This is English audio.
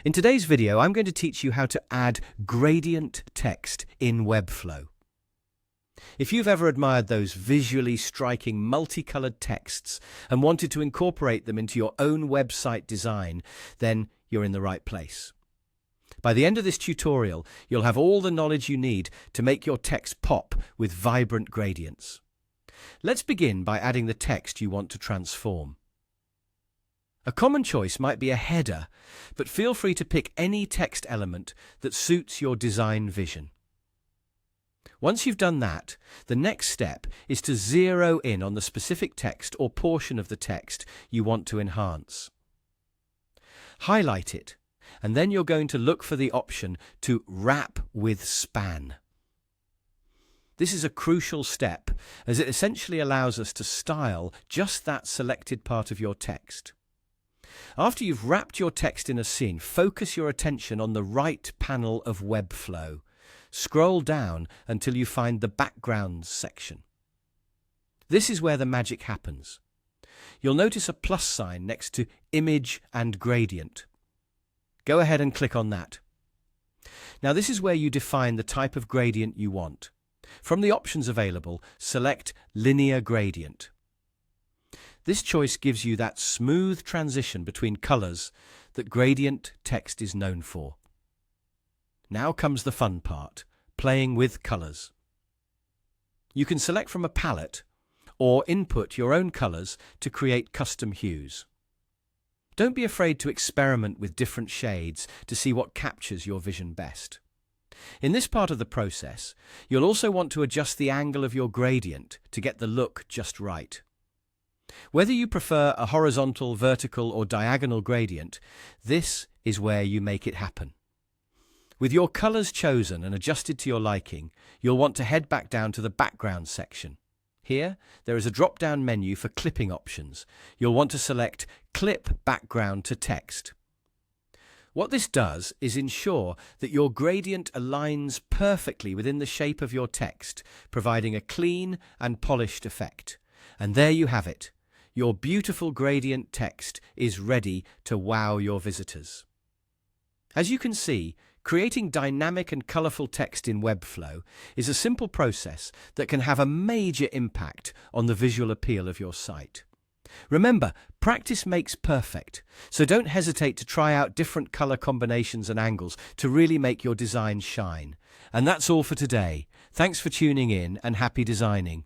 In today's video, I'm going to teach you how to add gradient text in Webflow. If you've ever admired those visually striking multicolored texts and wanted to incorporate them into your own website design, then you're in the right place. By the end of this tutorial, you'll have all the knowledge you need to make your text pop with vibrant gradients. Let's begin by adding the text you want to transform. A common choice might be a header, but feel free to pick any text element that suits your design vision. Once you've done that, the next step is to zero in on the specific text or portion of the text you want to enhance. Highlight it, and then you're going to look for the option to wrap with span. This is a crucial step, as it essentially allows us to style just that selected part of your text. After you've wrapped your text in a scene, focus your attention on the right panel of Webflow. Scroll down until you find the Backgrounds section. This is where the magic happens. You'll notice a plus sign next to Image and Gradient. Go ahead and click on that. Now this is where you define the type of gradient you want. From the options available, select Linear Gradient. This choice gives you that smooth transition between colors that gradient text is known for. Now comes the fun part, playing with colors. You can select from a palette or input your own colors to create custom hues. Don't be afraid to experiment with different shades to see what captures your vision best. In this part of the process, you'll also want to adjust the angle of your gradient to get the look just right. Whether you prefer a horizontal, vertical, or diagonal gradient, this is where you make it happen. With your colors chosen and adjusted to your liking, you'll want to head back down to the Background section. Here, there is a drop-down menu for clipping options. You'll want to select Clip Background to Text. What this does is ensure that your gradient aligns perfectly within the shape of your text, providing a clean and polished effect. And there you have it. Your beautiful gradient text is ready to wow your visitors. As you can see, creating dynamic and colorful text in Webflow is a simple process that can have a major impact on the visual appeal of your site. Remember, practice makes perfect, so don't hesitate to try out different color combinations and angles to really make your design shine. And that's all for today. Thanks for tuning in and happy designing.